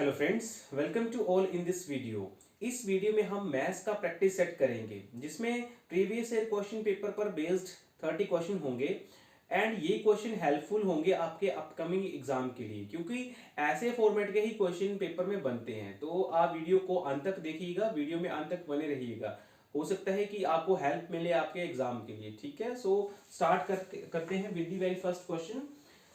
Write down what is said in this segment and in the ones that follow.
Hello friends, welcome to all in this video. इस वीडियो में हम मैथ्स का प्रैक्टिस सेट करेंगे जिसमें प्रीवियस ईयर क्वेश्चन पेपर पर बेस्ड 30 क्वेश्चन होंगे एंड ये क्वेश्चन हेल्पफुल होंगे आपके अपकमिंग एग्जाम के लिए, क्योंकि ऐसे फॉर्मेट के ही क्वेश्चन पेपर में बनते हैं। तो आप वीडियो को अंत तक देखिएगा, वीडियो में अंत तक बने रहिएगा। हो सकता है कि आपको हेल्प मिले आपके एग्जाम के लिए। ठीक है, सो स्टार्ट करते हैं with the very first question.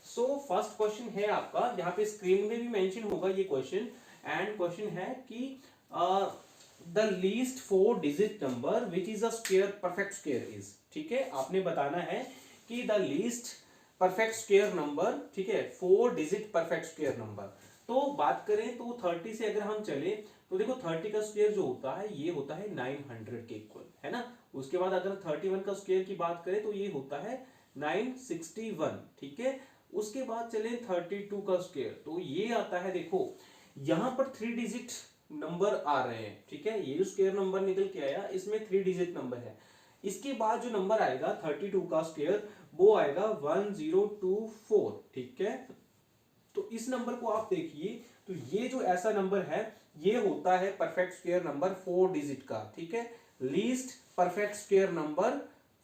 So first question है आपका, यहाँ पे स्क्रीन में भी मेंशन होगा ये क्वेश्चन। एंड क्वेश्चन है कि the least 4 digit number which is a square perfect square is. ठीक है, आपने बताना है कि the least perfect square number, ठीक है, 4 डिजिट परफेक्ट स्क्वायर नंबर। तो बात करें तो 30 से अगर हम चले तो देखो 30 का स्क्वायर जो होता है ये होता है 900 के इक्वल, है ना। उसके बाद अगर 31 का स्क्वायर की बात करें तो ये होता है 961। ठीक है, उसके बाद चले 32 का स्क्वायर तो ये आता है, देखो यहां पर 3 डिजिट नंबर आ रहे हैं। ठीक है, ये जो स्क्वायर नंबर निकल के आया इसमें 3 डिजिट नंबर है। इसके बाद जो नंबर आएगा 32 का स्क्वायर वो आएगा 1024। ठीक है, तो इस नंबर को आप देखिए तो ये जो ऐसा नंबर है ये होता है परफेक्ट स्क्वायर नंबर 4 डिजिट का। ठीक है, least perfect square number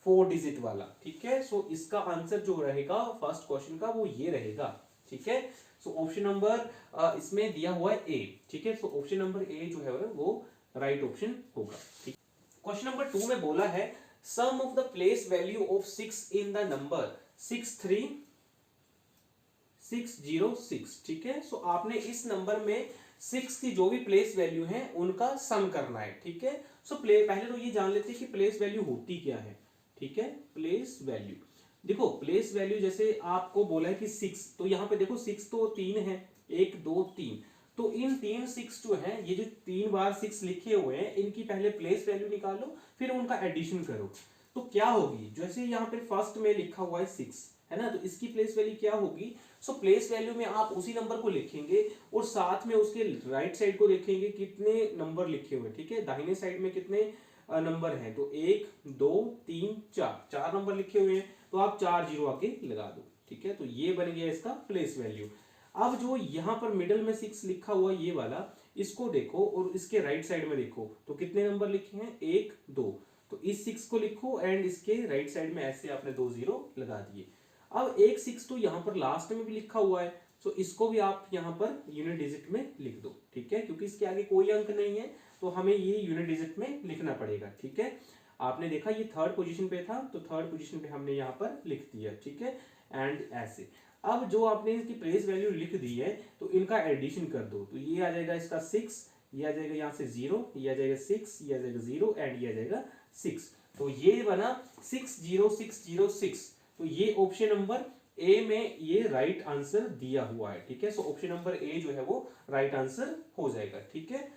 4 digit वाला। ठीक है, सो इसका आंसर जो रहेगा फर्स्ट क्वेश्चन का वो ये रहेगा। ठीक है, सो ऑप्शन नंबर इसमें दिया हुआ है ए। ठीक है, सो ऑप्शन नंबर ए जो है वो राइट ऑप्शन होगा। ठीक, क्वेश्चन नंबर 2 में बोला है sum of the place value of 6 in the number 63606। ठीक है, सो आपने इस नंबर में 6 की जो भी प्लेस वैल्यू है उनका सम करना है। ठीक है, सो पहले तो ये जान लेते हैं कि प्लेस वैल्यू होती क्या है। ठीक है, प्लेस वैल्यू, देखो प्लेस वैल्यू जैसे आपको बोला है कि 6, तो यहाँ पे देखो 6 तो 3 है, 1 2 3, तो इन 3 6 जो है, ये जो 3 बार 6 लिखे हुए हैं इनकी पहले प्लेस वैल्यू निकालो फिर उनका एडिशन करो। तो क्या होगी, जैसे यहाँ पे फर्स्ट में लिखा हुआ है 6, है ना, तो इसकी प्लेस वैल्यू क्या होगी। सो प्लेस वैल्यू में आप उसी नंबर को लिखेंगे और साथ में उसके राइट साइड को देखेंगे कितने नंबर लिखे हुए। ठीक है, दाहिने साइड में कितने नंबर हैं, तो 1 2 3 4 नंबर लिखे हुए हैं, तो आप 4 जीरो आके लगा दो। ठीक है, तो ये बन गया इसका प्लेस वैल्यू। अब जो यहाँ पर मिडल में 6 लिखा हुआ ये वाला, इसको देखो और इसके राइट साइड में देखो तो कितने नंबर लिखे हैं, 1 2, तो इस 6 को लिखो एंड इसके राइट साइड में ऐसे आपने 2 जीरो लगा दिए। अब एक 6 तो यहाँ पर लास्ट में भी लिखा हुआ है, तो इसको भी आप यहाँ पर यूनिट डिजिट में लिख दो। ठीक है, क्योंकि इसके आगे कोई अंक नहीं है तो हमें ये यूनिट डिजिट में लिखना पड़ेगा। ठीक है, आपने देखा ये थर्ड पोजीशन पे था तो थर्ड पोजीशन पे हमने यहाँ पर लिख दिया। ठीक है, एंड ऐसे अब जो आपने इसकी प्लेस वैल्यू लिख दी है तो इनका एडिशन कर दो, तो ये आ जाएगा इसका 6, ये आ जाएगा यहाँ से 0, ये आ जाएगा 6, ये आ जाएगा 0 एंड ये आ जाएगा 6, तो ये बना 60606। तो ये ऑप्शन नंबर ए में ये राइट आंसर दिया हुआ है। ठीक है, सो ऑप्शन नंबर ए जो है वो राइट आंसर हो जाएगा। ठीक है,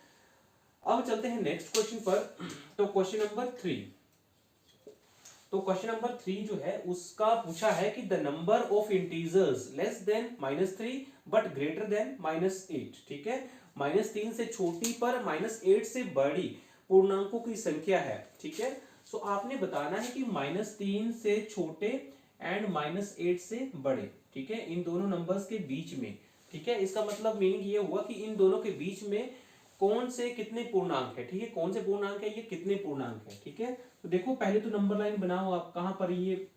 अब चलते हैं नेक्स्ट क्वेश्चन पर। तो क्वेश्चन नंबर 3, तो क्वेश्चन नंबर 3 जो है उसका पूछा है कि the number of integers less than -3 but greater than -8। ठीक है, -3 से छोटी पर -8 से बड़ी पूर्णांकों की संख्या है। ठीक है, सो आपने बताना है कि -3 से छोटे एंड -8 से बड़े। ठीक है, इन दोनों नंबर्स के बीच में। ठीक है, इसका मतलब मीनिंग ये हुआ कि इन दोनों के बीच में कौन से कितने पूर्णांक है। ठीक है, कौन से पूर्णांक है, ये कितने पूर्णांक है। ठीक है, तो देखो पहले तो नंबर लाइन बनाओ आप कहां पर ये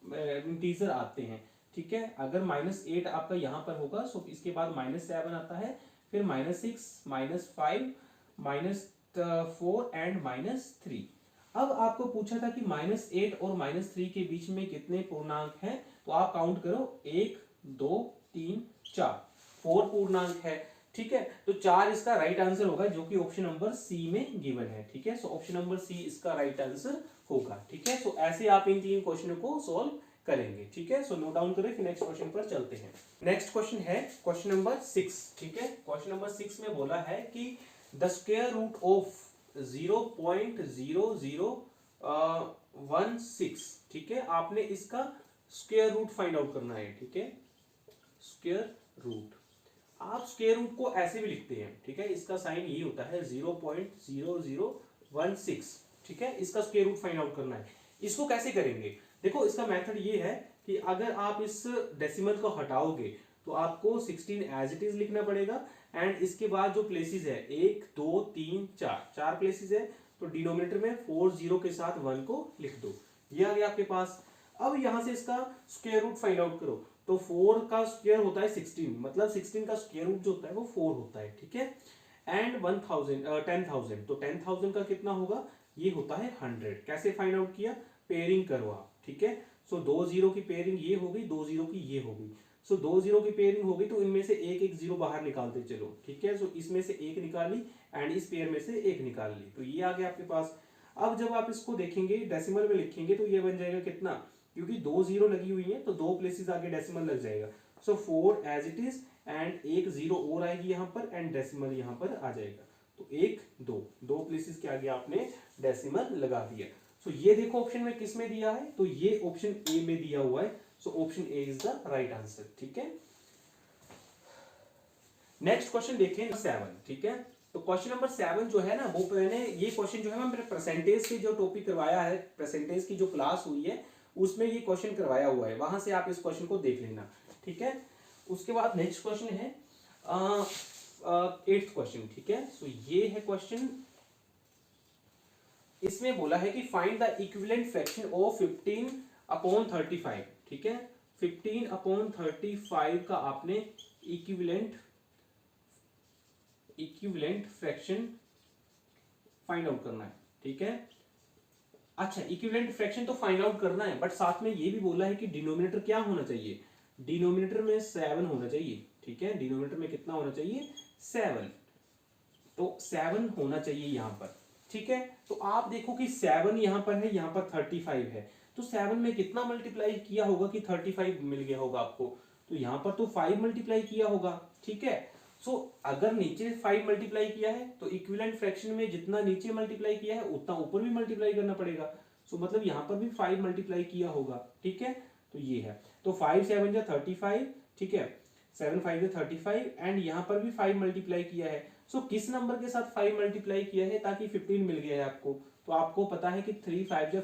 इंटीजर आते हैं। ठीक है, अगर -8 आपका यहां पर होगा सो इसके बाद -7 आता है, फिर -6 -5 -4 एंड -3। अब आपको पूछा था कि -8 और -3 के बीच में कितने पूर्णांक हैं, तो आप काउंट करो 1 2 3 4, 4 पूर्णांक है। ठीक है, तो 4 इसका राइट आंसर होगा जो कि ऑप्शन नंबर सी में गिवन है। ठीक है, सो ऑप्शन नंबर सी इसका राइट आंसर होगा। ठीक है, सो ऐसे आप इन 3 क्वेश्चनों को सॉल्व करेंगे। ठीक है, सो नोट डाउन करें, फिर नेक्स्ट क्वेश्चन पर चलते हैं। नेक्स्ट क्वेश्चन है क्वेश्चन नंबर 6। ठीक है, क्वेश्चन नंबर 6 में बोला है कि द स्क्वायर रूट ऑफ 0.0016। ठीक है, आपने इसका स्क्वायर रूट फाइंड आउट करना है। ठीक है, स्क्वायर रूट, आप स्क्वायर रूट को ऐसे भी लिखते हैं। ठीक है, इसका साइन ये होता है 0.0016। ठीक है, इसका स्क्वायर रूट फाइंड आउट करना है। इसको कैसे करेंगे, देखो इसका मेथड ये है कि अगर आप इस डेसिमल को हटाओगे तो आपको 16 एज इट इज लिखना पड़ेगा एंड इसके बाद जो प्लेसेस है 1 2 3 4 4 प्लेसेस है, तो डिनोमिनेटर में 4 0 के साथ 1 को लिख दो, ये आ गया आपके पास। अब यहां से इसका स्क्वायर रूट फाइंड आउट करो, तो 4 का स्क्वायर होता है 16, मतलब 16 का स्क्वायर रूट जो होता है वो 4 होता है, ठीक है। एंड 10,000, तो 10,000 का कितना होगा, ये होता है 100। कैसे फाइंड आउट किया, पेयरिंग करो आप, ठीक है। सो 2 0 की पेयरिंग ये हो गई, 2 0 की ये हो गई। सो 2 0 की पेयरिंग हो गई, तो इनमें से एक एक जीरो बाहर निकालते चलो, ठीक है। सो इसमें से एक निकाली एंड इस पेयर में से एक निकाल ली, तो ये आ गया आपके पास। अब जब आप इसको देखेंगे डेसिमल में लिखेंगे तो ये बन जाएगा कितना, क्योंकि 2 0 लगी हुई है तो 2 प्लेसेस आगे डेसिमल लग जाएगा। सो 4 एज इट इज एंड एक 0 और आएगी यहाँ पर एंड डेसिमल यहाँ पर आ जाएगा, तो 1 2 2 प्लेसेस के आगे आपने डेसिमल लगा दिया। सो ये देखो ऑप्शन में किस में दिया है, तो ये ऑप्शन ए में दिया हुआ है। So option A is the right answer, ठीक है। नेक्स्ट क्वेश्चन देखें 7, ठीक है। तो क्वेश्चन नंबर 7 जो है ना, वो मैंने ये क्वेश्चन जो है मैंने परसेंटेज के जो टॉपिक करवाया है, परसेंटेज की जो क्लास हुई है उसमें ये क्वेश्चन करवाया हुआ है, वहां से आप इस क्वेश्चन को देख लेना, ठीक है। उसके बाद नेक्स्ट क्वेश्चन है 8th क्वेश्चन, ठीक है। सो ये है क्वेश्चन, इसमें बोला है कि find the equivalent fraction of 15/35, ठीक है। 15/35 का आपने इक्विवेलेंट फ्रैक्शन फाइंड आउट करना है, ठीक है। अच्छा, इक्विवेलेंट फ्रैक्शन तो फाइंड आउट करना है, बट साथ में ये भी बोला है कि डिनोमिनेटर क्या होना चाहिए, डिनोमिनेटर में 7 होना चाहिए, ठीक है। डिनोमिनेटर में कितना होना चाहिए, 7, तो 7 होना चाहिए यहाँ पर, ठीक है। तो आप देखो कि 7 यहाँ पर है, यहाँ पर 35 है, तो 7 में कितना मल्टीप्लाई किया होगा कि 35 मिल गया होगा आपको, तो यहाँ पर तो 5 मल्टीप्लाई किया होगा, ठीक है। सो अगर नीचे 5 मल्टीप्लाई किया है तो इक्विवेलेंट फ्रैक्शन में जितना नीचे मल्टीप्लाई किया है उतना ऊपर भी मल्टीप्लाई करना पड़ेगा। सो मतलब यहाँ पर भी 5 मल्टीप्लाई किया होगा, ठीक है। तो ये है, तो 5 7 जा 35, ठीक है, 7 5 जा 35 एंड यहाँ पर भी 5 मल्टीप्लाई किया है। सो किस नंबर के साथ 5 मल्टीप्लाई किया है ताकि 15 मिल गया है आपको, तो आपको पता है कि 3 5 जा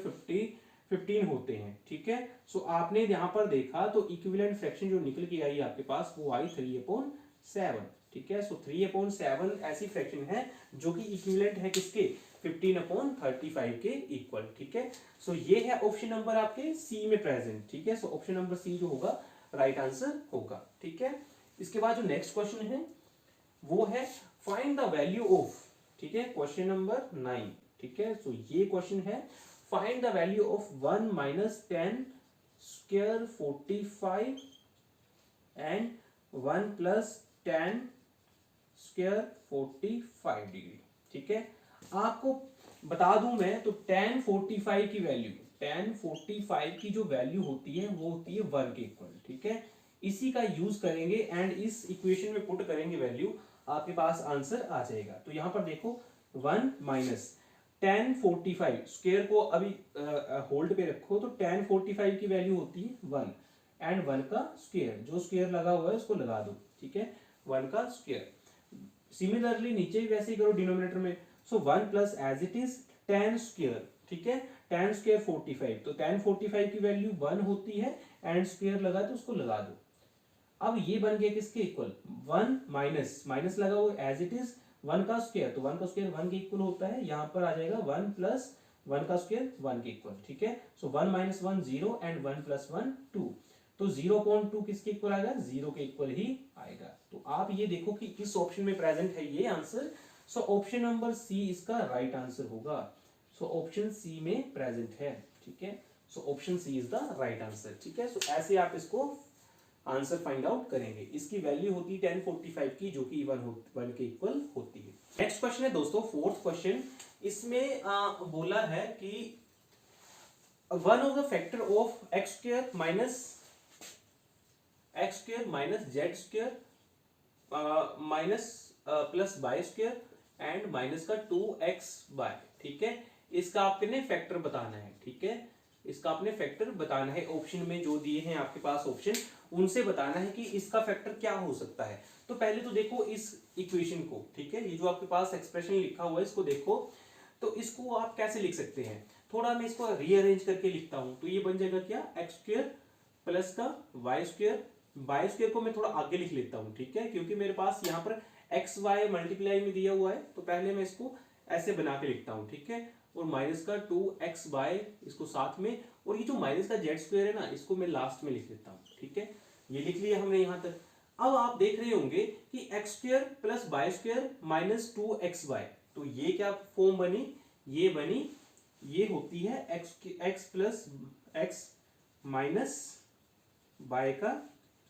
15 होते हैं, ठीक है। सो आपने यहाँ पर देखा तो इक्विवेलेंट फ्रैक्शन जो निकल के आई आपके पास वो आई 3/7, ठीक है। सो 3/7 ऐसी फ्रैक्शन है जो कि इक्विवेलेंट है किसके, 15/35 के इक्वल, ठीक है। सो ये है ऑप्शन नंबर आपके सी में प्रेजेंट, ठीक है। सो ऑप्शन नंबर सी जो होगा राइट आंसर होगा, ठीक है। इसके बाद जो नेक्स्ट क्वेश्चन है वो है फाइंड द वैल्यू ऑफ, ठीक है, क्वेश्चन नंबर 9, ठीक है। सो ये क्वेश्चन है find the value of 1 - 10 square 45 and 1 + 10 square 45 degree, ठीक है। आपको बता दूं मैं तो tan 45 की वैल्यू, tan 45 की जो वैल्यू होती है वो होती है 1 के इक्वल, ठीक है। इसी का यूज करेंगे एंड इस इक्वेशन में पुट करेंगे वैल्यू, आपके पास आंसर आ जाएगा। तो यहां पर देखो 1 - tan 45 स्क्वायर को अभी होल्ड पे रखो, तो tan 45 की वैल्यू होती है 1 एंड 1 का स्क्वायर, जो स्क्वायर लगा हुआ है उसको लगा दो, ठीक है, 1 का स्क्वायर। सिमिलरली नीचे भी वैसे ही करो डिनोमिनेटर में। So 1 plus as it is tan square, ठीक है, tan स्क्वायर 45, तो tan 45 की वैल्यू 1 होती है एंड स्क्वायर लगा तो उसको लगा दो। अब ये बन गया किसके इक्वल, 1 माइनस लगा हुआ एज इट इज 1 का स्क्वायर, तो 1 का स्क्वायर 1 के इक्वल होता है, यहाँ पर आ जाएगा 1 + 1 का स्क्वायर 1 के इक्वल, ठीक है। सो 1 - 1 0 एंड 1 + 1 2, तो 0.2 किसके इक्वल आएगा, 0 के इक्वल ही आएगा। तो आप ये देखो कि किस ऑप्शन में प्रेजेंट है ये answer. So option number C इसका राइट आंसर होगा। सो ऑप्शन सी में प्रेजेंट है, ठीक है। So option C is the right answer, ठीक है। सो ऐसे आप इसको आंसर फाइंड आउट करेंगे। इसकी वैल्यू होती है tan 45 की, जो कि 1 के इक्वल होती है। नेक्स्ट क्वेश्चन है दोस्तों 4th क्वेश्चन, इसमें बोला है कि one of the factor of x² - z² plus y² and minus का 2xy, ठीक है, इसका आपने फैक्टर बताना है, ठीक है, इसका आपने फैक्टर बताना है। ऑप्शन में जो दिए हैं आपके पास ऑप्शन, उनसे बताना है कि इसका फैक्टर क्या हो सकता है। तो पहले तो देखो इस इक्वेशन को, ठीक है, ये जो आपके पास एक्सप्रेशन लिखा हुआ है इसको देखो, तो इसको आप कैसे लिख सकते हैं, थोड़ा मैं इसको रीअरेंज करके लिखता हूं, तो ये बन जाएगा क्या, x² प्लस का y² को मैं थोड़ा आगे लिख लेता हूं, ठीक है, क्योंकि मेरे पास यहाँ पर एक्स वाई मल्टीप्लाई में दिया हुआ है, तो पहले मैं इसको ऐसे बना के लिखता हूँ, ठीक है, और माइनस का 2x वाई इसको साथ में, और ये जो माइनस का जेड स्क्वायर है ना, इसको मैं लास्ट में लिख देता हूँ, ठीक है, ये लिख लिया हमने यहाँ तक। अब आप देख रहे होंगे कि x square plus y square minus 2xy, तो ये क्या फॉर्म बनी, ये बनी, ये होती है x plus x minus y का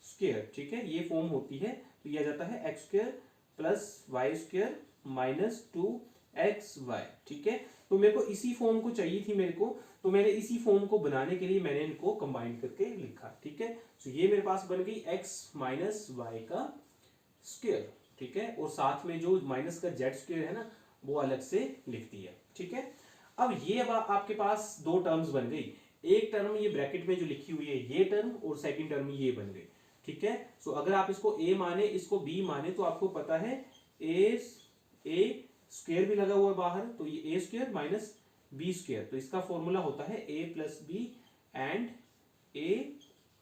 स्क्वायर, ठीक है, ये फॉर्म होती है, तो यह जाता है x square plus y square minus 2xy, ठीक है। तो मेरे को इसी फॉर्म को चाहिए थी मेरे को, तो मैंने इसी फॉर्म को बनाने के लिए मैंने इनको कंबाइन करके लिखा, ठीक है। तो ये मेरे पास बन गई x माइनस वाई का स्क्वायर, ठीक है, और साथ में जो माइनस का जेड स्क्वायर है ना, वो अलग से लिख दिया, ठीक है। अब ये अब आपके पास दो टर्म्स बन गई, एक टर्म ये ब्रैकेट में जो लिखी हुई है ये टर्म, और सेकंड टर्म ये बन गई, ठीक है। सो अगर आप इसको a माने, इसको b माने, तो आपको पता है a स्क्वायर भी लगा हुआ है बाहर, तो ये a square minus b square, तो इसका फॉर्मूला होता है a plus b and a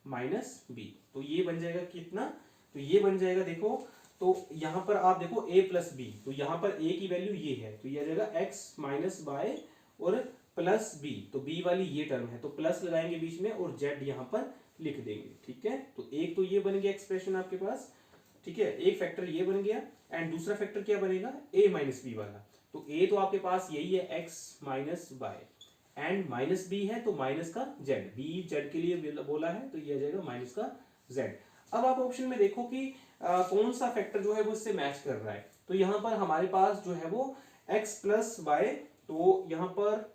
minus b, तो ये बन जाएगा कितना, तो ये बन जाएगा, देखो तो यहां पर आप देखो a प्लस बी, तो यहां पर a की वैल्यू ये है, तो ये आ जाएगा x माइनस वाई और प्लस b, तो b वाली ये टर्म है, तो प्लस लगाएंगे बीच में और z यहां पर लिख देंगे, ठीक है। तो एक तो ये बन गया एक्सप्रेशन आपके पास, ठीक है, एक फैक्टर ये बन गया, एंड दूसरा फैक्टर क्या बनेगा, a माइनस बी वाला, तो a तो आपके पास यही है x minus y, and minus b है तो माइनस का z, b z के लिए बोला है, तो ये आ जाएगा माइनस का z। अब आप ऑप्शन में देखो कि कौन सा फैक्टर जो है वो इससे मैच कर रहा है, तो यहाँ पर हमारे पास जो है वो x प्लस वाई, तो यहाँ पर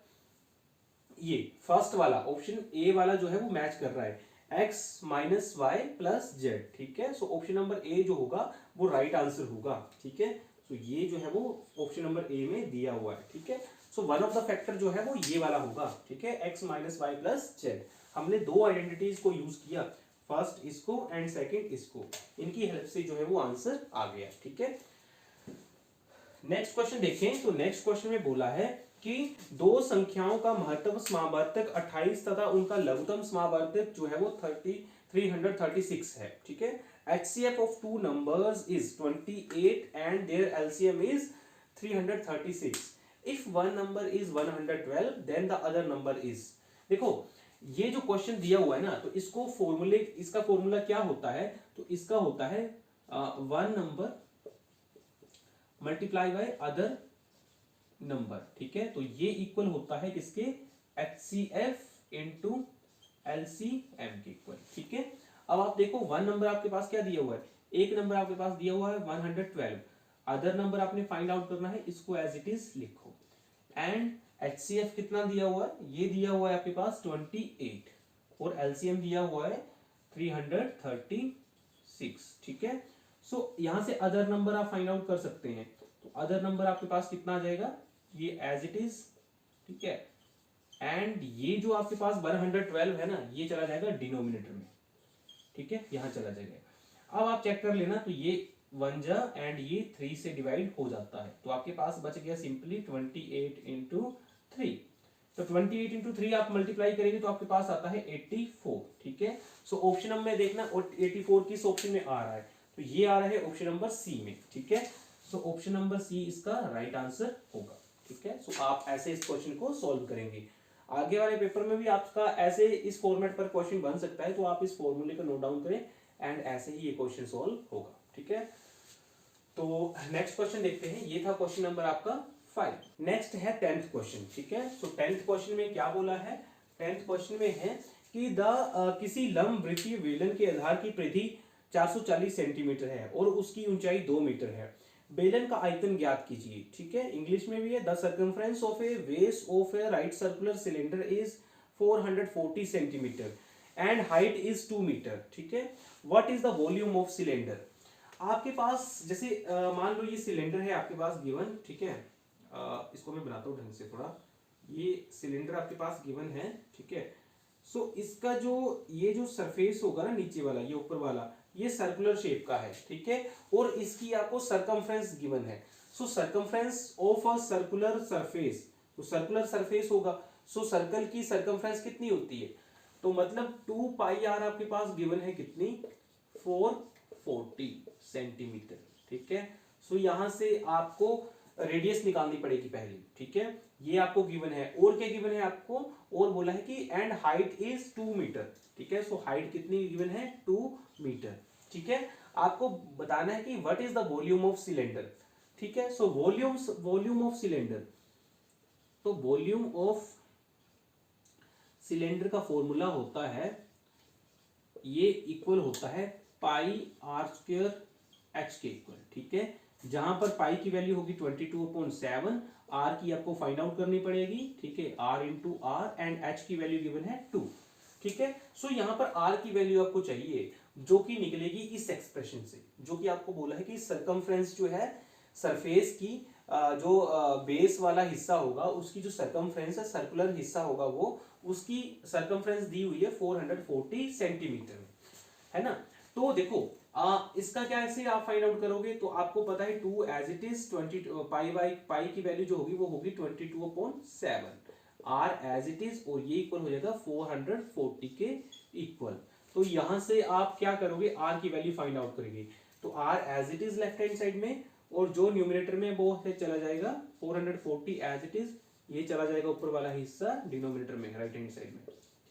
ये फर्स्ट वाला ऑप्शन ए वाला जो है वो मैच कर रहा है, x minus y plus z, ठीक है। सो ऑप्शन नंबर ए जो होगा वो राइट आंसर होगा, ठीक है। तो ये जो है वो ऑप्शन नंबर ए में दिया हुआ है, ठीक है। So one of the factor जो है वो ये वाला होगा, ठीक है, x minus y plus z. हमने दो आइडेंटिटीज को यूज किया, फर्स्ट इसको एंड सेकंड इसको, इनकी हेल्प से जो है वो आंसर आ गया, ठीक है। नेक्स्ट क्वेश्चन देखें, तो नेक्स्ट क्वेश्चन में बोला है कि दो संख्याओं का महत्तम समावर्तक 28 तथा उनका लघुत्तम समावर्तक जो है वो 336 है, ठीक है। HCF of two numbers is 28 and their LCM is 336. If one number is 112 then the other number is, देखो ये जो क्वेश्चन दिया हुआ है ना, तो इसको फॉर्मूले, इसका फॉर्मूला क्या होता है, तो इसका होता है one number multiply by other number, ठीक है। तो ये इक्वल होता है किसके, HCF इंटू LCM के इक्वल, ठीक है। अब आप देखो वन नंबर आपके पास क्या दिया हुआ है, एक नंबर आपके पास दिया हुआ है 112, अदर नंबर आपने फाइंड आउट करना है, इसको एज इट इज लिखो, एंड HCF कितना दिया हुआ है, ये दिया हुआ है आपके पास 28 और LCM दिया हुआ है 336, ठीक है। सो यहां से अदर नंबर आप फाइंड आउट कर सकते हैं, तो अदर नंबर आपके पास कितना आ जाएगा, ये एज इट इज, ठीक है, एंड ये जो आपके पास 112 है ना, ये चला जाएगा डिनोमिनेटर में, ठीक है, यहां चला जाएगा। अब आप चेक कर लेना, तो ये 1 जा एंड ये 3 से डिवाइड हो जाता है, तो आपके पास बच गया सिंपली 28 इंटू 3, तो 28 इंटू 3 आप मल्टीप्लाई करेंगे तो आपके पास आता है 84, ठीक है। सो ऑप्शन नंबर में देखना 84 किस ऑप्शन में आ रहा है, तो ये आ रहा है ऑप्शन नंबर सी में, ठीक है। सो ऑप्शन नंबर सी इसका राइट आंसर होगा, ठीक है। सो आप ऐसे इस क्वेश्चन को सॉल्व करेंगे, आगे वाले पेपर में भी आपका ऐसे इस फॉर्मेट पर क्वेश्चन बन सकता है, तो आप इस फॉर्मूले को नोट डाउन करें एंड ऐसे ही ये क्वेश्चन सॉल्व होगा, ठीक है। तो नेक्स्ट क्वेश्चन देखते हैं, ये था क्वेश्चन नंबर आपका 5। नेक्स्ट है 10th क्वेश्चन, ठीक है। सो 10th क्वेश्चन में क्या बोला है, 10th क्वेश्चन में है कि किसी लंब वृत्तीय बेलन के आधार की परिधि 440 सेंटीमीटर है और उसकी ऊंचाई 2 मीटर है, बेलन का आयतन ज्ञात कीजिए, ठीक है। इंग्लिश में भी है, the circumference of a base of a right circular cylinder is 440 centimetre and height is 2 metre, ठीक है। What is the volume of cylinder. आपके पास जैसे मान लो ये सिलेंडर है आपके पास गिवन, ठीक है, इसको मैं बनाता हूँ ढंग से थोड़ा, ये सिलेंडर आपके पास गिवन है, ठीक है। सो इसका जो ये जो सरफेस होगा ना नीचे वाला, ये ऊपर वाला, ये सर्कुलर शेप का है, ठीक है, और इसकी आपको सरकमफ्रेंस गिवन है। So circumference of a circular surface, तो सर्कुलर सरफेस होगा, सो सर्कल की सरकमफ्रेंस कितनी होती है, तो मतलब 2 पाई आर आपके पास गिवन है कितनी, 440 सेंटीमीटर, ठीक है। सो यहाँ से आपको रेडियस निकालनी पड़ेगी पहली, ठीक है। ये आपको गिवन है, और क्या गिवन है आपको, और बोला है कि एंड हाइट इज 2 मीटर, ठीक है। सो हाइट कितनी गिवन है, 2 मीटर, ठीक है। आपको बताना है कि what is the volume of cylinder, ठीक है। सो वॉल्यूम ऑफ सिलेंडर, तो वॉल्यूम ऑफ सिलेंडर का फॉर्मूला होता है, ये इक्वल होता है पाई आर स्क्वायर एच के इक्वल, ठीक है। जहां पर पाई की वैल्यू होगी 22/7, आर की आपको फाइंड आउट करनी पड़ेगी, ठीक है, r into r, and h की वैल्यू गिवन है 2, ठीक है। सो यहाँ पर आर की वैल्यू आपको चाहिए जो कि निकलेगी इस एक्सप्रेशन से, जो कि आपको बोला है कि सरकमफ्रेंस जो है सरफेस की जो बेस वाला हिस्सा होगा उसकी जो सरकमफ्रेंस है, सर्कुलर हिस्सा होगा, वो उसकी सरकमफ्रेंस दी हुई है 440 सेंटीमीटर, है ना। तो देखो इसका क्या ऐसे आप फाइंड आउट करोगे, तो आपको पता है 2 एज इट इज 20 पाई की वैल्यू जो होगी वो होगी 22/7, आर एज इट इज, और ये इक्वल हो जाएगा 440 के इक्वल। तो यहां से आप क्या करोगे, आर की वैल्यू फाइंड आउट करेंगे, तो r as it is left hand side में, और जो न्यूमरेटर में वो है चला जाएगा 440 एज इट इज, ये चला जाएगा ऊपर वाला हिस्सा डिनोमिनेटर में राइट हैंड साइड में,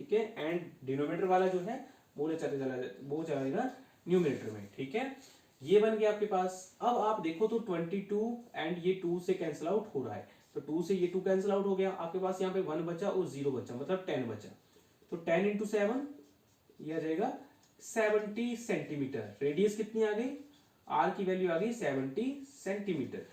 ठीक है। एंड डिनोमिनेटर वाला जो है वो चला जाएगा न्यूमरेटर में, ठीक है। ये बन गया आपके पास। अब आप देखो तो 22 एंड ये 2 से कैंसिल आउट हो रहा है, तो 2 से ये 2 कैंसिल आउट हो गया, आपके पास यहाँ पे 1 बचा और 0 बचा, मतलब 10 बचा। तो 10 इंटू 7 ये आ जाएगा 70 सेंटीमीटर। रेडियस कितनी आ गई, आर की वैल्यू आ गई 70 सेंटीमीटर।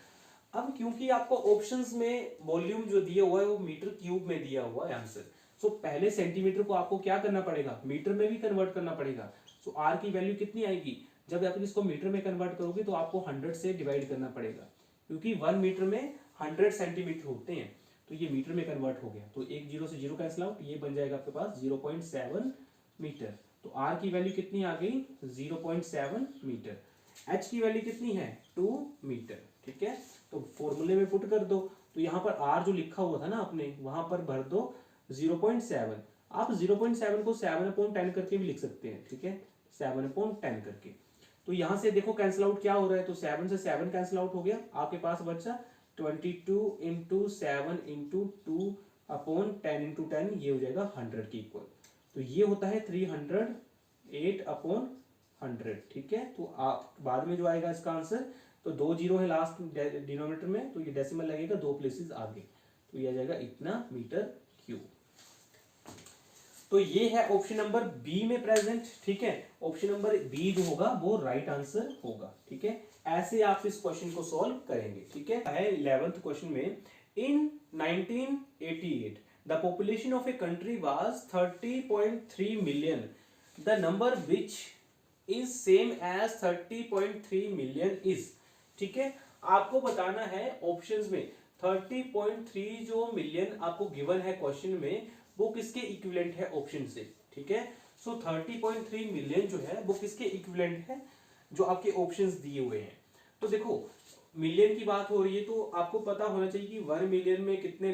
अब क्योंकि आपको ऑप्शंस में वॉल्यूम जो दिया हुआ है वो मीटर क्यूब में दिया हुआ है आंसर, सो पहले सेंटीमीटर को आपको क्या करना पड़ेगा, मीटर में भी कन्वर्ट करना पड़ेगा। सो आर की वैल्यू कितनी आएगी, जब आप इसको मीटर में कन्वर्ट करोगे तो आपको 100 से डिवाइड करना पड़ेगा, क्योंकि 1 मीटर में 100 सेंटीमीटर होते हैं, तो ये मीटर में कन्वर्ट हो गया, तो एक 0 से 0 कैंसिल आउट, ये बन जाएगा आपके पास 0.7 मीटर। तो आर की वैल्यू कितनी आ गई, 0.7 मीटर। एच की वैल्यू कितनी है, 2 मीटर, ठीक है। तो फॉर्मूले में पुट कर दो, तो यहाँ पर आर जो लिखा हुआ था ना आपने, वहां पर भर दो 0.7। आप 0.7 को 7/10 करके भी लिख सकते हैं, ठीक है, 7/10 करके। तो यहां से देखो कैंसिल आउट क्या हो रहा है, तो 7 से 7 कैंसिल आउट हो गया, आपके पास बचा 22 इंटू 7 इंटू 2/10 इंटू 10, ये हो जाएगा 100 के इक्वल। तो ये होता है 308/100, ठीक है। तो आप बाद में जो आएगा इसका आंसर, तो 2 0 है लास्ट डिनोमिनेटर में, तो ये डेसिमल लगेगा 2 प्लेसेस आगे, तो ये आ जाएगा इतना मीटर क्यूब। तो ये है ऑप्शन नंबर बी में प्रेजेंट, ठीक है। ऑप्शन नंबर बी जो होगा वो राइट आंसर होगा, ठीक है। ऐसे आप इस क्वेश्चन को सॉल्व करेंगे, ठीक है। 11th क्वेश्चन में, in 1988 the population of a country was 30.3 million, the number which is same as 30.3 million is, ठीक है। आपको बताना है ऑप्शंस में 30.3 जो मिलियन आपको गिवन है क्वेश्चन में, वो किसके इक्विवेलेंट है ऑप्शन से, ठीक है। सो 30.3 मिलियन जो है वो किसके इक्विवेलेंट है, जो आपके ऑप्शंस दिए हुए हैं। तो देखो मिलियन की बात हो रही है, तो आपको पता होना चाहिए कि 1 मिलियन में कितने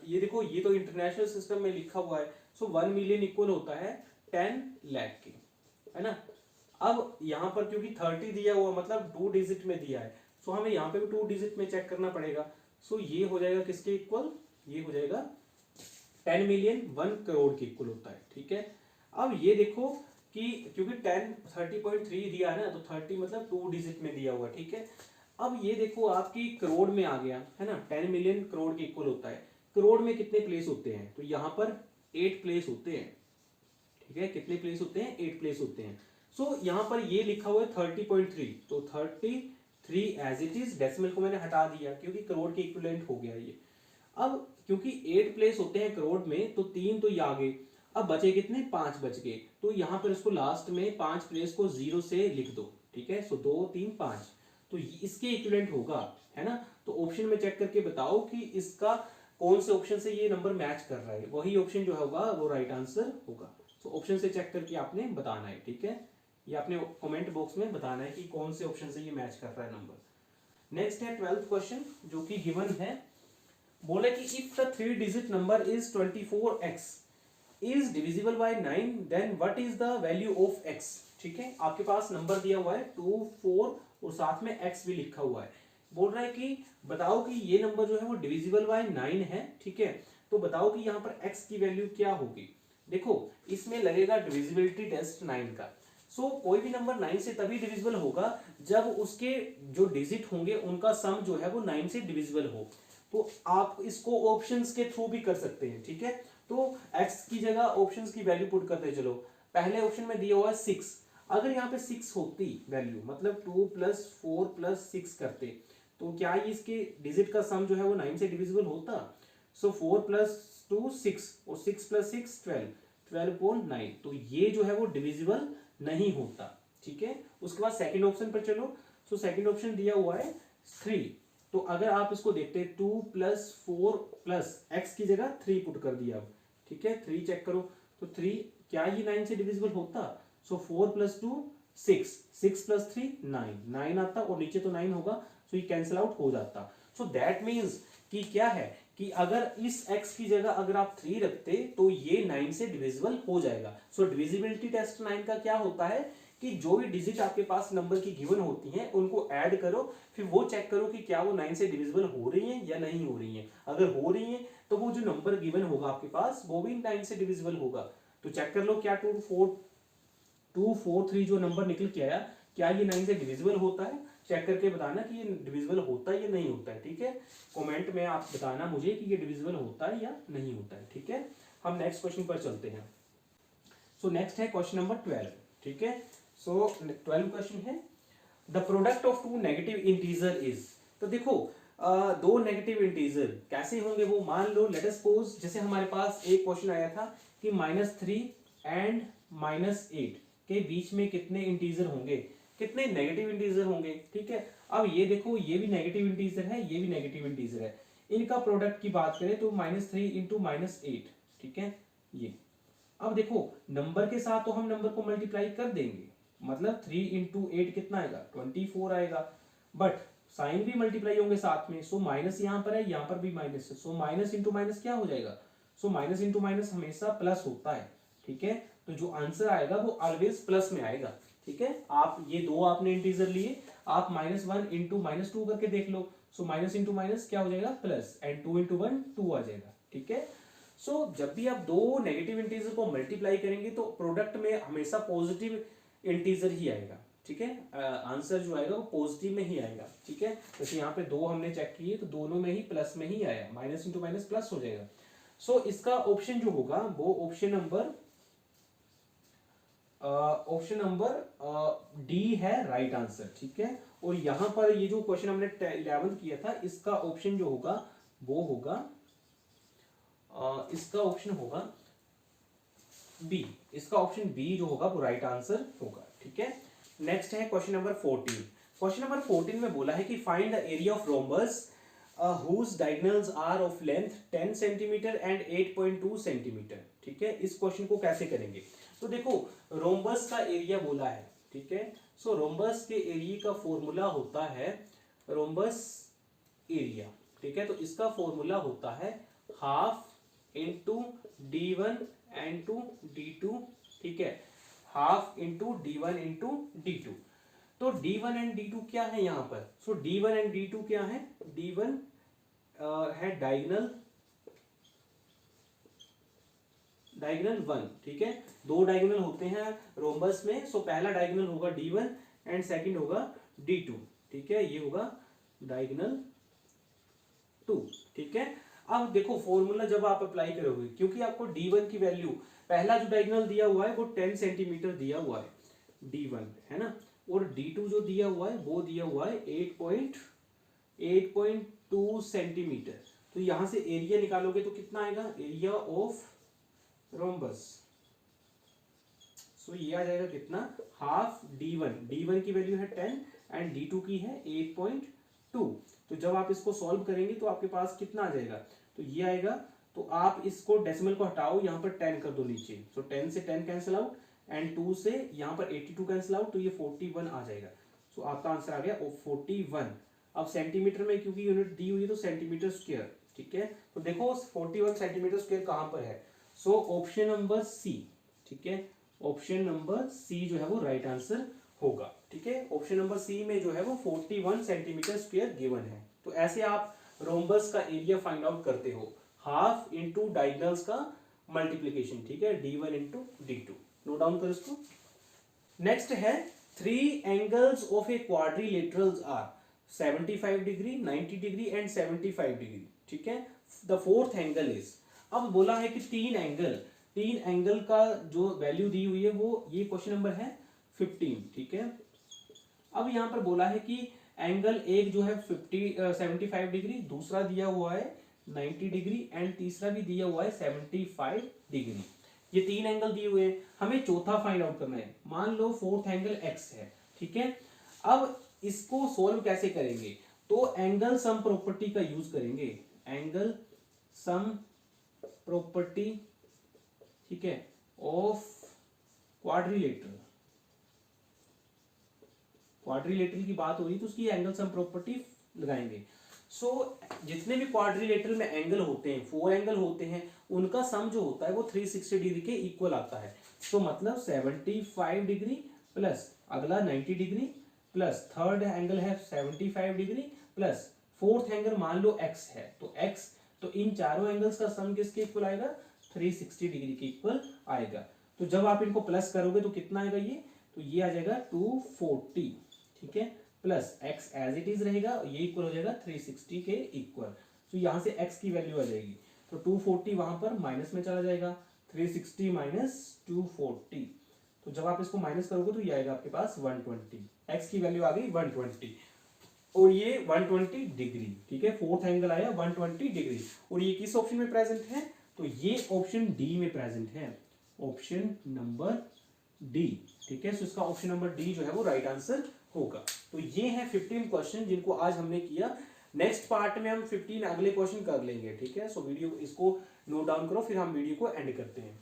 ये देखो, ये तो इंटरनेशनल सिस्टम में लिखा हुआ है। सो 1 मिलियन इक्वल होता है 10 लाख के, है ना। अब यहाँ पर क्योंकि 30 दिया हुआ मतलब 2 डिजिट में दिया है, सो हमें यहाँ पे भी 2 डिजिट में चेक करना पड़ेगा। सो ये हो जाएगा किसके इक्वल, ये हो जाएगा 10 मिलियन 1 करोड़ के इक्वल होता है, ठीक है। अब ये देखो कि क्योंकि 30.3 दिया है ना, तो 30 मतलब 2 डिजिट में दिया हुआ, ठीक है। अब ये देखो आपकी करोड़ में आ गया, है ना, 10 मिलियन करोड़ के इक्वल होता है। करोड़ में कितने प्लेस होते हैं, तो यहाँ पर 8 प्लेस होते हैं, ठीक है। कितने प्लेस होते हैं, 8 प्लेस होते हैं। सो यहाँ पर ये लिखा हुआ है 30.3, तो 33 एज इट इज, डेसिमल को मैंने हटा दिया क्योंकि करोड़ के इक्विवेलेंट हो गया ये। अब क्योंकि 8 प्लेस होते हैं करोड़ में, तो 3 तो ये आ गए, अब बचे कितने, 5 बच गए। तो यहाँ पर इसको लास्ट में 5 प्लेस को 0 से लिख दो, ठीक है। सो 2 3 5, तो इसके इक्विवेलेंट होगा, है ना। तो ऑप्शन में चेक करके बताओ कि इसका कौन से ऑप्शन से ये नंबर मैच कर रहा है, वही ऑप्शन जो होगा वो राइट आंसर होगा। तो ऑप्शन से चेक करके आपने बताना है, ठीक है। ये आपने कमेंट बॉक्स में बताना है कि कौन से ऑप्शन से ये मैच कर रहा है नंबर। नेक्स्ट है 12th क्वेश्चन, जो कि गिवन है, बोले कि if the 3 digit number is 24x is divisible by 9, then what is the value of x, ठीक है। आपके पास नंबर दिया हुआ है 24 और साथ में x भी लिखा हुआ है। बोल रहा है कि बताओ कि ये नंबर जो है वो डिविजिबल बाय 9 है, ठीक है। तो बताओ कि यहाँ पर x की वैल्यू क्या होगी। देखो इसमें लगेगा डिविजिबिलिटी टेस्ट 9 का। सो कोई भी नंबर 9 से तभी डिविजिबल होगा जब उसके जो डिजिट होंगे उनका सम जो है वो 9 से डिविजिबल हो। तो आप इसको ऑप्शंस के थ्रू भी कर सकते हैं, ठीक है। तो x की जगह ऑप्शंस की वैल्यू पुट करते चलो। पहले ऑप्शन में दिया हुआ है 6, अगर यहाँ पे 6 होती वैल्यू, मतलब 2 + 4 + 6 करते, तो क्या ये इसके डिजिट का सम जो है वो 9 से डिविजिबल होता। सो 4 + 2 6 और 6 + 6 12, 12.9, तो ये जो है वो डिविजिबल नहीं होता, ठीक है। उसके बाद सेकंड ऑप्शन पर चलो। सो सेकंड ऑप्शन दिया हुआ है 3, तो अगर आप इसको देखते हैं 2 + 4 + x की जगह 3 पुट कर दिया, ठीक है। 3 चेक करो, तो 3 क्या ये 9 से डिविजिबल होता। सो 4 + 2 6, 6 + 3 9, 9 आता और नीचे तो 9 होगा, सो ये कैंसिल आउट हो जाता। सो दैट मीन्स कि क्या है कि अगर इस x की जगह अगर आप 3 रखते तो ये 9 से डिविजिबल हो जाएगा। सो डिविजिबिलिटी टेस्ट 9 का क्या होता है कि जो भी डिजिट आपके पास नंबर की गिवन होती हैं उनको ऐड करो, फिर वो चेक करो कि क्या वो 9 से डिविजिबल हो रही हैं या नहीं हो रही हैं। अगर हो रही हैं तो वो जो नंबर गिवन होगा आपके पास वो भी 9 से डिविजिबल होगा। तो चेक कर लो क्या 243 जो नंबर निकल के आया, क्या ये 9 से डिविजिबल होता है। चेक करके बताना कि ये डिविजिबल होता है या नहीं होता है, ठीक है। कमेंट में आप बताना मुझे कि ये डिविजिबल होता है या नहीं होता है, ठीक है। हम नेक्स्ट क्वेश्चन पर चलते हैं। सो नेक्स्ट है क्वेश्चन नंबर 12, ठीक है। सो 12 क्वेश्चन है, the product of two negative integer is. तो देखो दो नेगेटिव इंटीजर कैसे होंगे वो मान लो, लेट अस सपोज जैसे हमारे पास एक क्वेश्चन आया था कि -3 एंड -8 के बीच में कितने इंटीजर होंगे, कितने नेगेटिव इंटीजर होंगे, ठीक है। अब ये देखो ये भी नेगेटिव इंटीजर है, ये भी नेगेटिव इंटीजर है, इनका प्रोडक्ट की बात करें तो -3 × -8, ठीक है ये। अब देखो नंबर के साथ तो हम नंबर को मल्टीप्लाई कर देंगे, मतलब 3 × 8 कितना आएगा 24 आएगा, बट साइन भी मल्टीप्लाई होंगे साथ में। सो माइनस यहाँ पर है, यहाँ पर भी माइनस है, सो माइनस इंटू माइनस क्या हो जाएगा। सो माइनस इंटू माइनस हमेशा प्लस होता है, ठीक है। तो जो आंसर आएगा वो ऑलवेज प्लस में आएगा, ठीक है। आप ये दो आपने इंटीजर लिए, आप -1 × -2 करके देख लो। सो माइनस इंटू माइनस क्या हो जाएगा प्लस, एंड 2 × 1 2 आ जाएगा, ठीक है। सो जब भी आप दो नेगेटिव इंटीजर को मल्टीप्लाई करेंगे तो प्रोडक्ट में हमेशा पॉजिटिव इंटीजर ही आएगा, ठीक है। आंसर जो आएगा वो पॉजिटिव में ही आएगा, ठीक है। जैसे यहाँ पे दो हमने चेक किए तो दोनों में ही प्लस में ही आया, माइनस इंटू माइनस प्लस हो जाएगा। सो इसका ऑप्शन जो होगा वो ऑप्शन नंबर डी है राइट आंसर, ठीक है। और यहाँ पर ये जो क्वेश्चन हमने 11th किया था इसका ऑप्शन जो होगा वो होगा इसका ऑप्शन होगा बी, इसका ऑप्शन बी जो होगा वो राइट आंसर होगा, ठीक है। नेक्स्ट है क्वेश्चन नंबर 14। क्वेश्चन नंबर 14 में बोला है कि find the area of rhombus whose diagonals are of length 10 centimetre and 8.2 centimetre, ठीक है। इस क्वेश्चन को कैसे करेंगे, तो देखो रोम्बस का एरिया बोला है, ठीक है। सो रोम्बस के एरिया का फॉर्मूला होता है रोम्बस एरिया, ठीक है। तो इसका फॉर्मूला होता है half into d1 into d2, ठीक है, half into d1 into d2। तो d1 एंड d2 क्या है यहाँ पर। सो d1 एंड d2 क्या है, d1 है डायगोनल 1, ठीक है। दो डायगोनल होते हैं रोम्बस में। सो पहला डायगोनल होगा d1 एंड सेकंड होगा d2, ठीक है। ये होगा डायगोनल 2, ठीक है। अब देखो फॉर्मूला जब आप अप्लाई करोगे, क्योंकि आपको d1 की वैल्यू पहला जो डायगोनल दिया हुआ है वो 10 सेंटीमीटर दिया हुआ है d1, है ना, और d2 जो दिया हुआ है वो दिया हुआ है 8.2 सेंटीमीटर। तो यहां से एरिया निकालोगे तो कितना आएगा, एरिया ऑफ रोम्बस। सो ये आ जाएगा कितना, हाफ d1 की वैल्यू है 10 एंड d2 की है 8.2। तो जब आप इसको सॉल्व करेंगे तो आपके पास कितना आ जाएगा, तो ये आएगा। तो आप इसको डेसिमल को हटाओ, यहाँ पर 10 कर दो नीचे। सो 10 से 10 कैंसिल आउट एंड 2 से यहाँ पर 82 कैंसिल आउट, तो ये 41 आ जाएगा। सो आपका आंसर आ गया 41। अब सेंटीमीटर में क्योंकि यूनिट दी हुई है तो सेंटीमीटर स्क्वायर, ठीक है। तो देखो 41 सेंटीमीटर स्क्वायर कहाँ पर है। सो ऑप्शन नंबर सी, ठीक है, ऑप्शन नंबर सी जो है वो राइट आंसर होगा, ठीक है। ठीक है। ऑप्शन नंबर सी में जो है वो 41 सेंटीमीटर स्क्वायर गिवन है। तो ऐसे आप रोम्बस का एरिया फाइंड आउट करते हो, हाफ इंटू डायगोनल्स का मल्टीप्लीकेशन, ठीक है, d1 into d2। Note down करो इसको। नेक्स्ट है 3 angles of a quadrilaterals are 75 degree, 90 degree and 75 degree, ठीक है। द फोर्थ एंगल इज, अब बोला है कि तीन एंगल का जो वैल्यू दी हुई है वो, ये क्वेश्चन नंबर है 15, ठीक है। अब यहाँ पर बोला है कि एंगल एक जो है 75 डिग्री, दूसरा दिया हुआ है 90 डिग्री एंड तीसरा भी दिया हुआ है 75 डिग्री। ये तीन एंगल दिए हुए हैं, हमें चौथा फाइंड आउट करना है। मान लो फोर्थ एंगल x है, ठीक है। अब इसको सोल्व कैसे करेंगे, तो एंगल सम प्रॉपर्टी का यूज करेंगे, एंगल सम प्रॉपर्टी, ठीक है, ऑफ क्वाड्रिलेटरल की बात हो रही है तो उसकी एंगल सम प्रॉपर्टी लगाएंगे। जितने भी क्वाड्रिलेटरल में एंगल होते हैं, 4 एंगल होते हैं, उनका सम जो होता है वो 360 डिग्री के इक्वल आता है। तो मतलब 75 डिग्री प्लस अगला 90 डिग्री प्लस थर्ड एंगल है 75 डिग्री प्लस फोर्थ एंगल मान लो x है, तो x, तो इन चारों एंगल्स का सम किसके इक्वल आएगा, 360 डिग्री के इक्वल आएगा। तो जब आप इनको प्लस करोगे तो कितना आएगा ये, तो ये आ जाएगा 240, ठीक है, plus x as it is रहेगा, ये इक्वल हो जाएगा 360 के इक्वल। तो यहाँ से x की वैल्यू आ जाएगी, तो 240 वहां पर माइनस में चला जाएगा, 360 माइनस 240, तो जब आप इसको माइनस करोगे तो ये आएगा आपके पास 120, x की वैल्यू आ गई 120 और ये 120 डिग्री, ठीक है। फोर्थ एंगल आया 120 डिग्री और ये किस ऑप्शन में प्रेजेंट है, तो ये ऑप्शन डी में प्रेजेंट है, ऑप्शन नंबर डी, ठीक है। सो इसका ऑप्शन नंबर डी जो है वो राइट आंसर होगा। तो ये है 15 क्वेश्चन जिनको आज हमने किया। नेक्स्ट पार्ट में हम 15 अगले क्वेश्चन कर लेंगे, ठीक है। सो वीडियो इसको नोट डाउन करो, फिर हम वीडियो को एंड करते हैं।